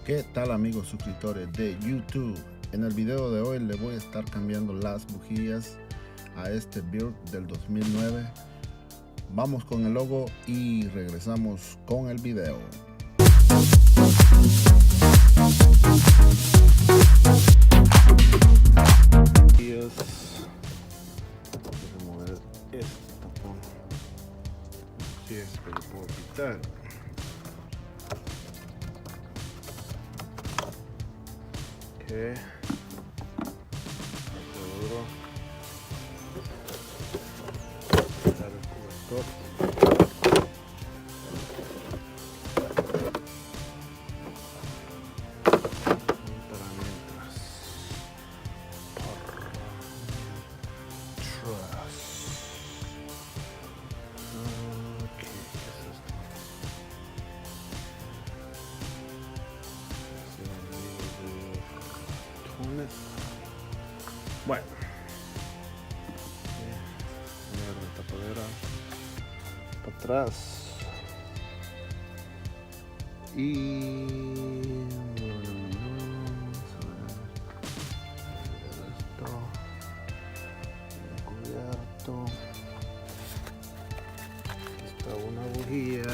¿Qué tal, amigos suscriptores de YouTube? En el video de hoy le voy a estar cambiando las bujías a este Buick del 2009. Vamos con el logo y regresamos con el video. Remover este tapón, si es que lo puedo quitar. Okay. Duro. Quitar el cobertor. Para mientras. Ok, ¿qué es esto? Bueno, la tapadera para atrás y esto cubierto. Aquí está una bujía,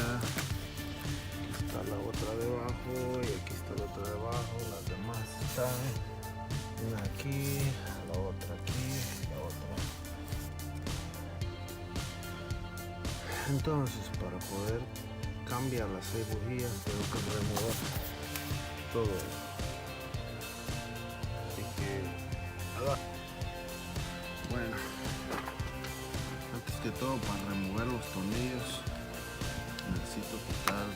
aquí está la otra debajo y aquí está la otra debajo. Las demás están una aquí, la otra aquí, la otra. Entonces, para poder cambiar las 6 bujías tengo que remover todo esto. Así que bueno, antes que todo, para remover los tornillos necesito quitar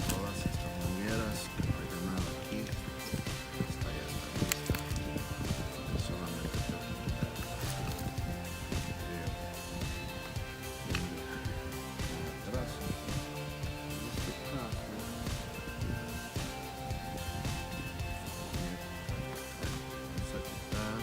todas estas mangueras que no hay nada aquí. Esta ya está lista, solamente tengo que quitar atrás. Vamos a quitar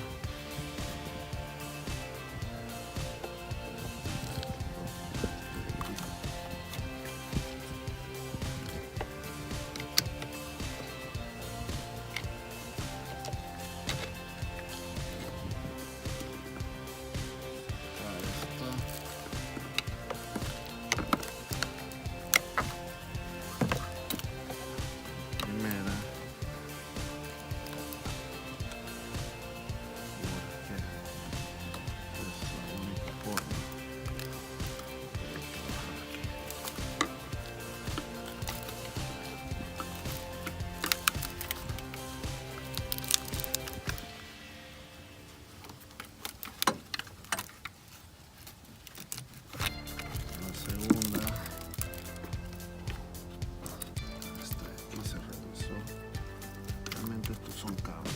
son cables.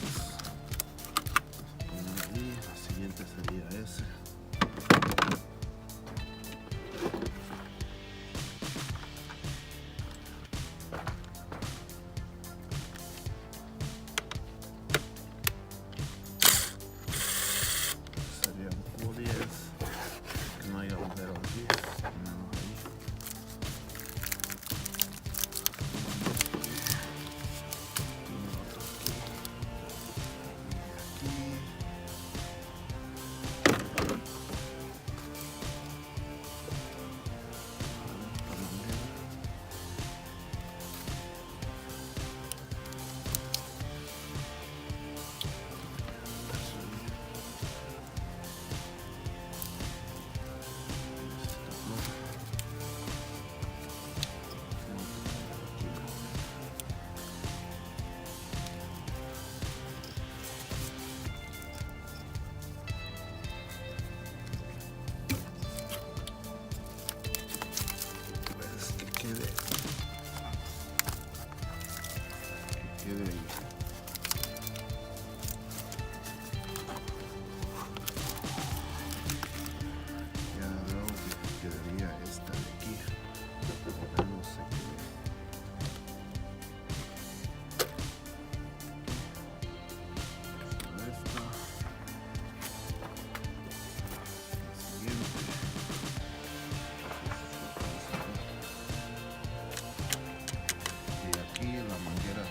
Vamos a poner ahí. La siguiente sería ese. Sería un Q10. Que no haya agujero aquí. Ponemos ahí. Quede ahí. Ya luego quedaría esta de aquí. No sé qué. Esta. La siguiente. Y aquí la manguera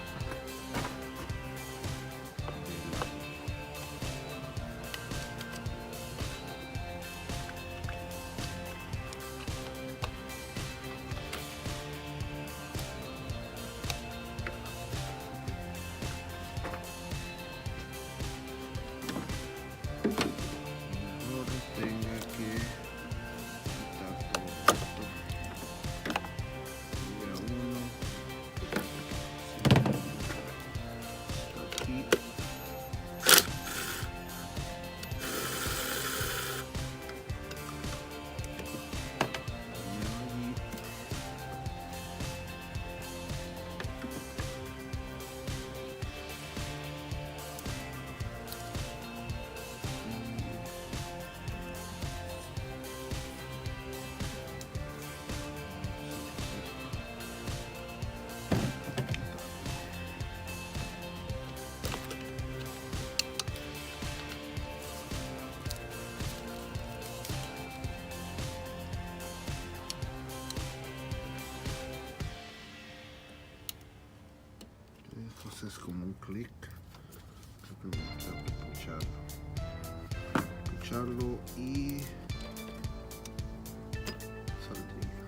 Entonces como un clic, creo que tengo que pucharlo y saldría.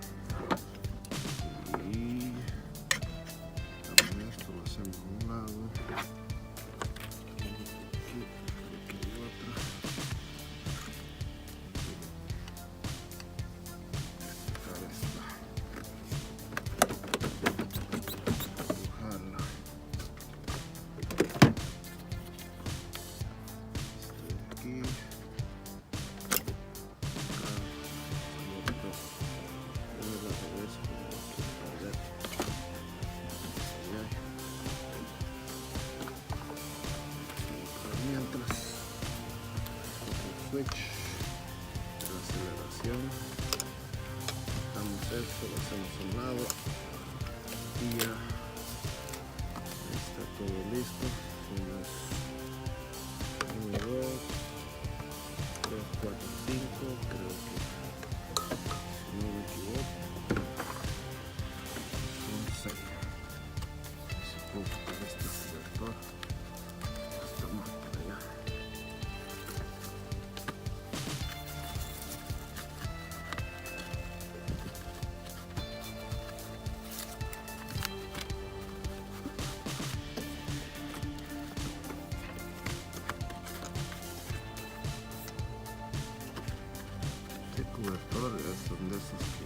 Y también esto lo hacemos a un lado. Aquí hay otra. Switch de la aceleración, damos esto, lo hacemos a un lado y ya está todo listo. Somos 1, 2, 3, 4, 5, creo que si no me equivoco son 6. Si puedo quitar este selector, estamos por allá. Cobertores son de esos que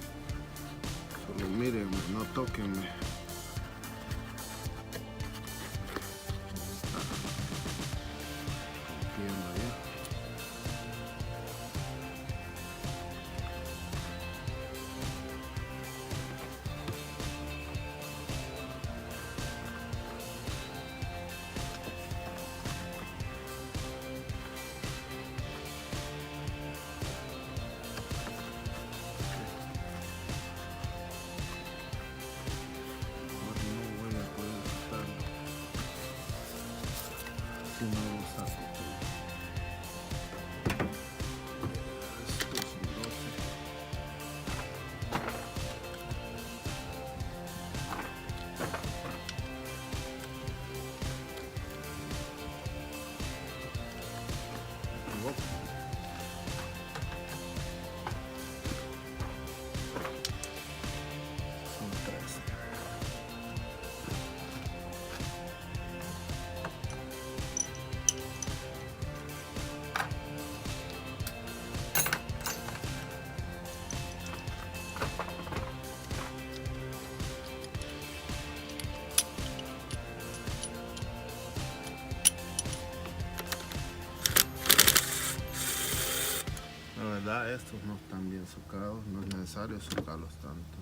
solo mírenme, no tóquenme. Está rompiendo ya. Si no lo saco todo. Esto es un 12. Son 13. La verdad, estos no están bien socados, no es necesario socarlos tanto.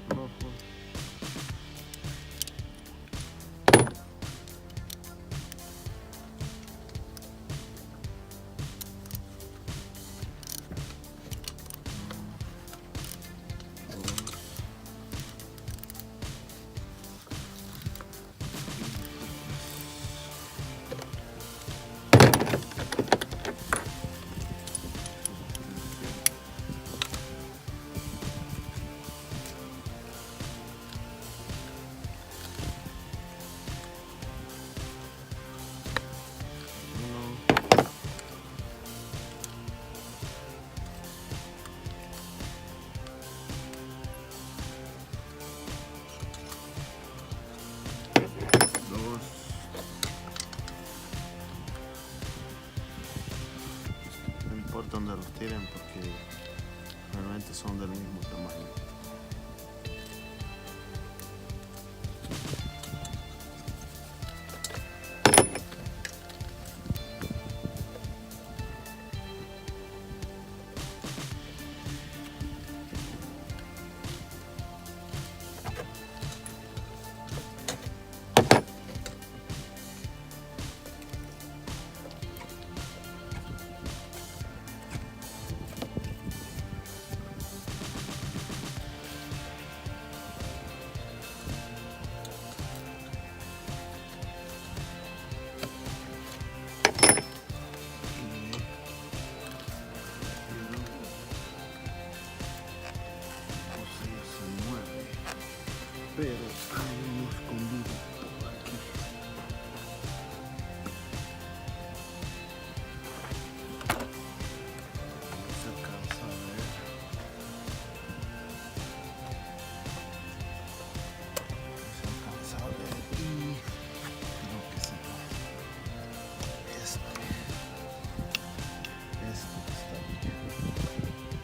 Rojo. Donde los tiren porque realmente son del mismo tamaño. Hay uno escondido aquí. No se alcanza a ver. No se alcanza a ver y creo que se va. Este está bien.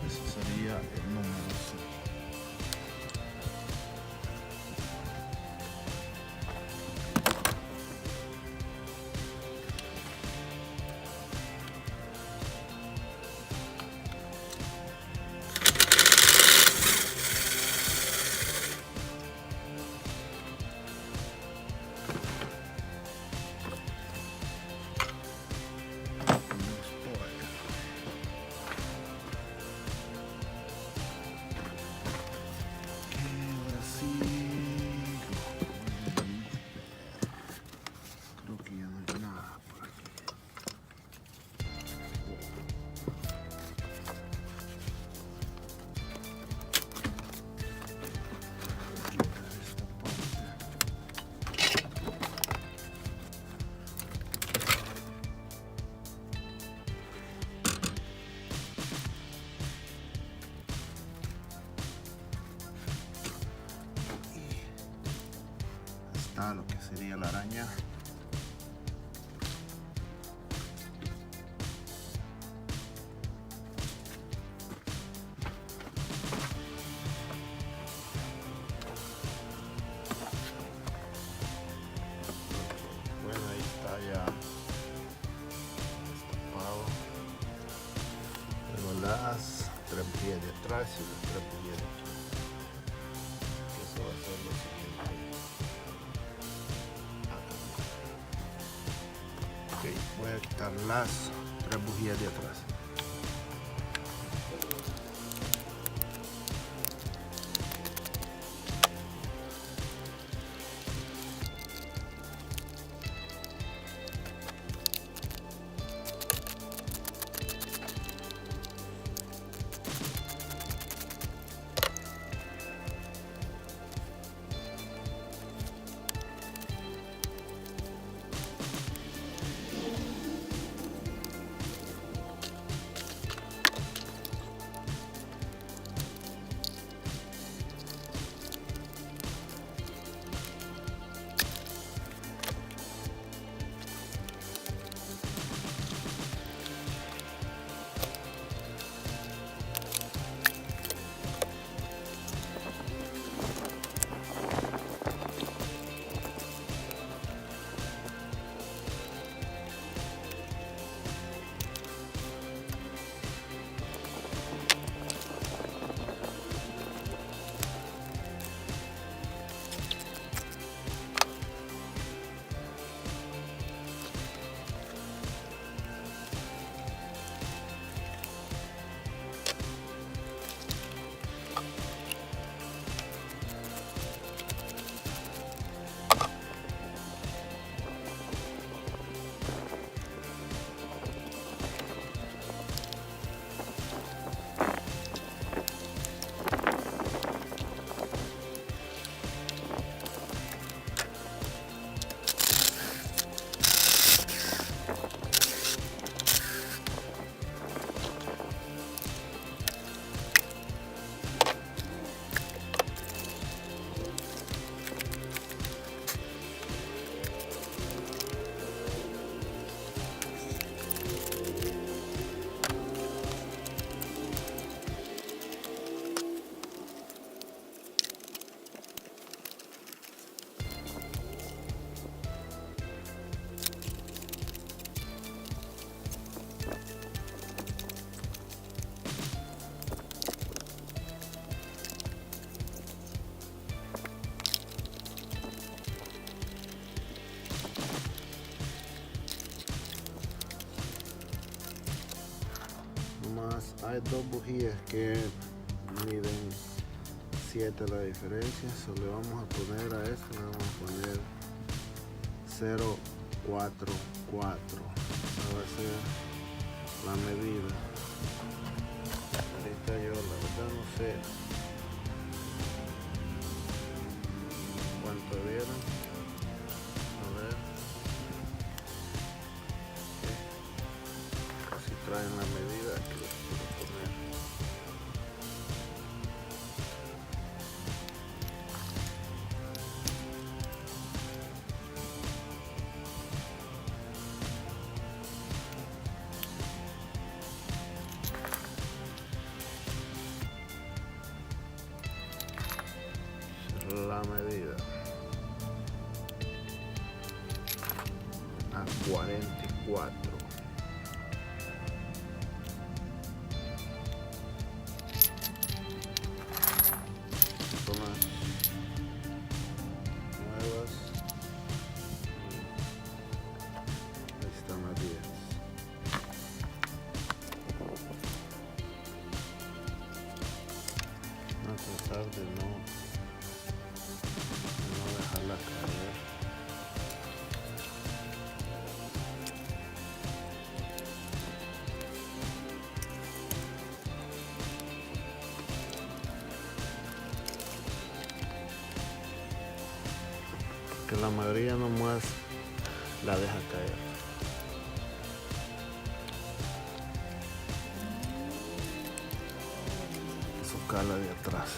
Ese sería el número 5. Está lo que sería la araña. Bueno, ahí está ya destapado. Luego las 3 pies de atrás y las 3 pies de atrás. Eso va a ser lo siguiente. Voy a quitar las 3 bujías de atrás. Hay 2 bujías que miden 7 la diferencia. So, le vamos a poner a esto, le vamos a poner 044. Esa va a ser la medida. Ahorita yo la verdad no sé la medida a 44. Son las nuevas. Ahí están las 10. A tratar de no dejarla caer. Que la mayoría nomás la deja caer. Su cala de atrás.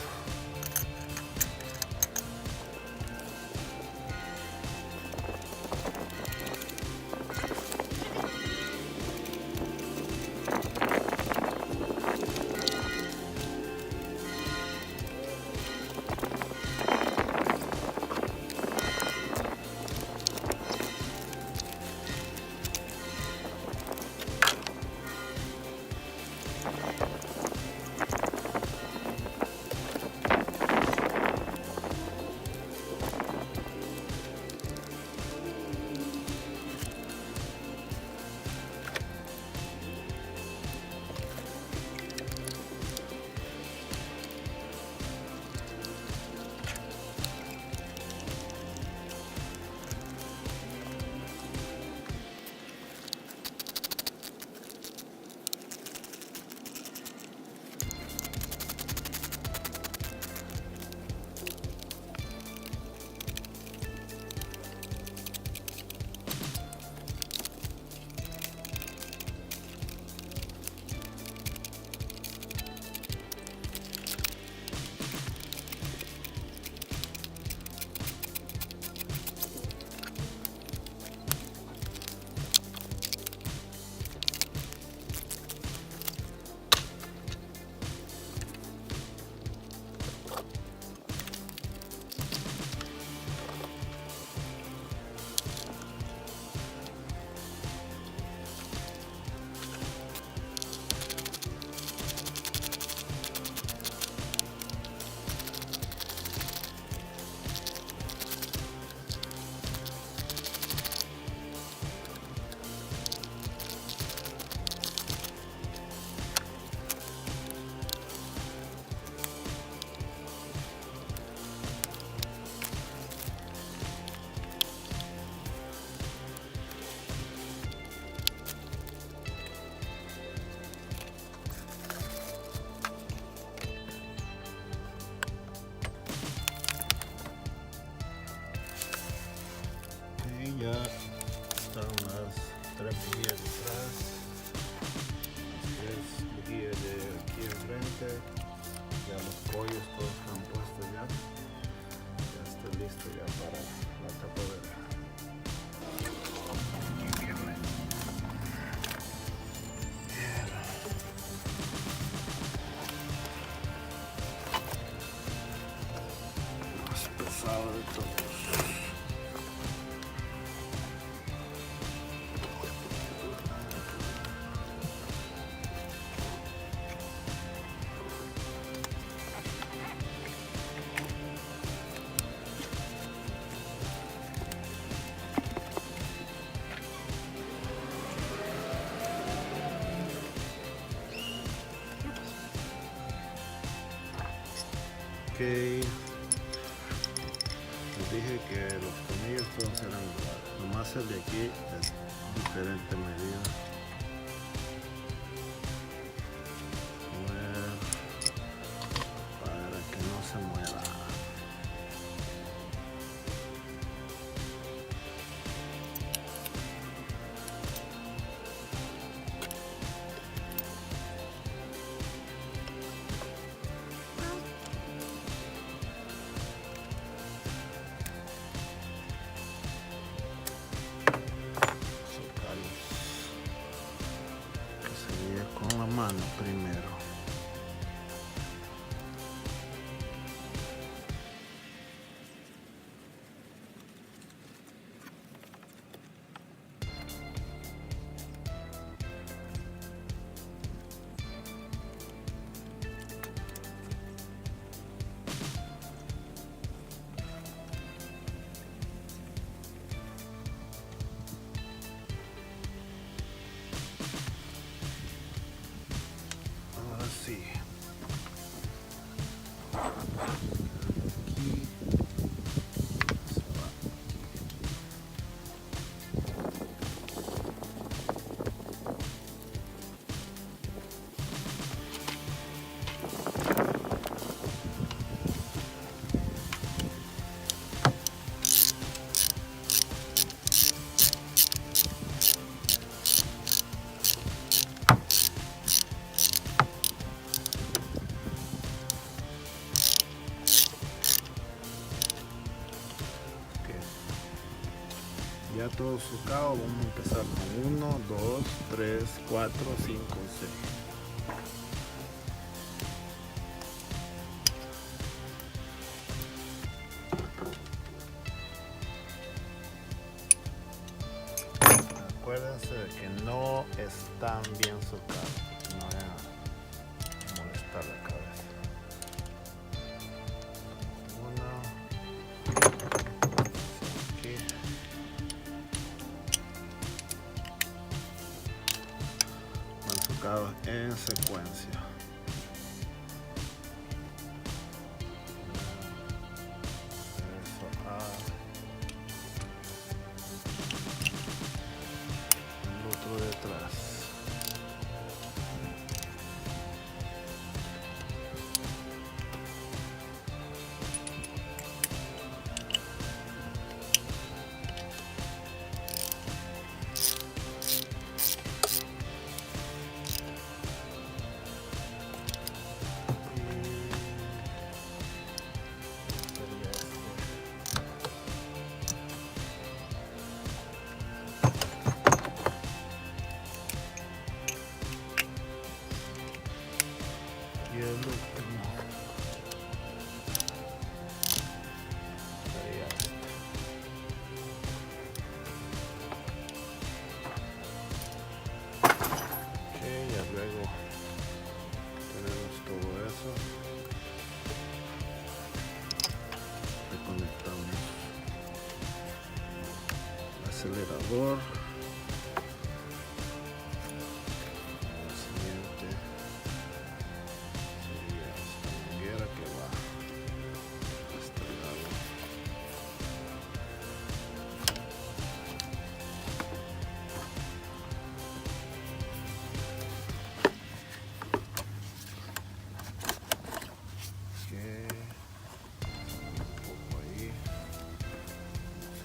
Ya están las 3 bujías detrás, las 3 bujías de aquí enfrente, ya los pollos todos están puestos ya está listo ya para la tapadera. Más pesado de todos. Les dije que los tornillos todos eran iguales, nomás el de aquí es diferente medida. Para que no se mueva. Mano primero. Ya todo sucado, vamos a empezar con 1, 2, 3, 4, 5, 6. Acuérdense de que no están bien socados, no vayan a molestar la cabeza. Aquí. Van socados en secuencia. Detrás. Y el último sería este. Ok, ya luego tenemos todo eso. Le conectamos el acelerador.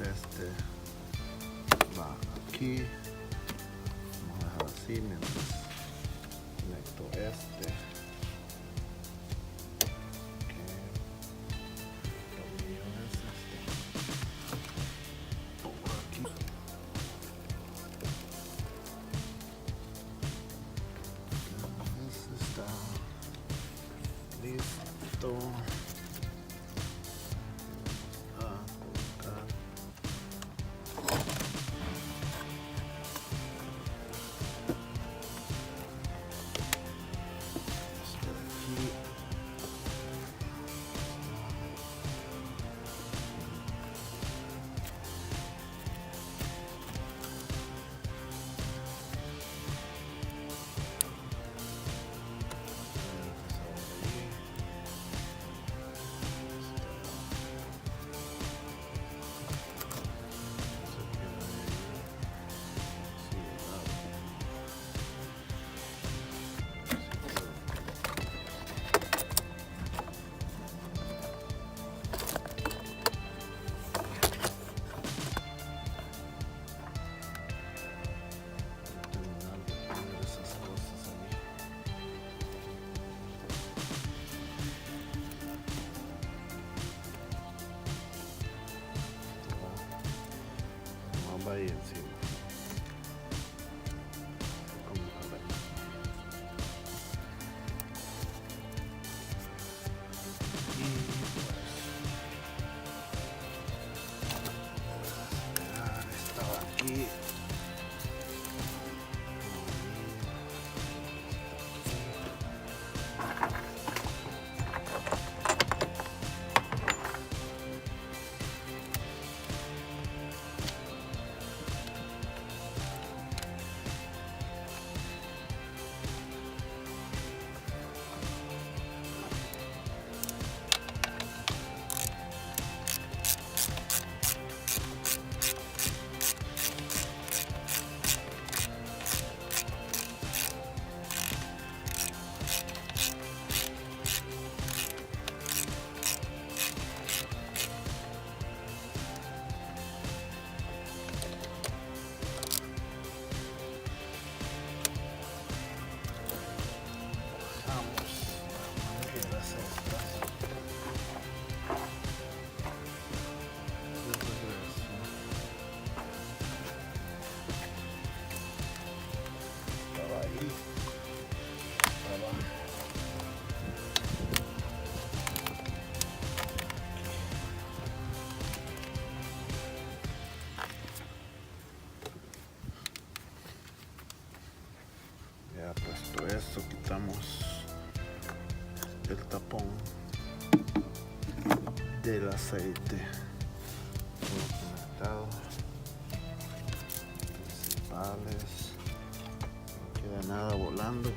Este va aquí, vamos a dejar así mientras conecto este. Tornillo es este. Por aquí. Ese está listo. Va ahí encima. Estaba aquí. el tapón del aceite. Todo conectado. Principales. No queda nada volando.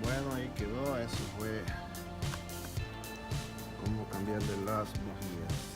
Bueno, ahí quedó. Eso fue cómo cambiarle las bujías.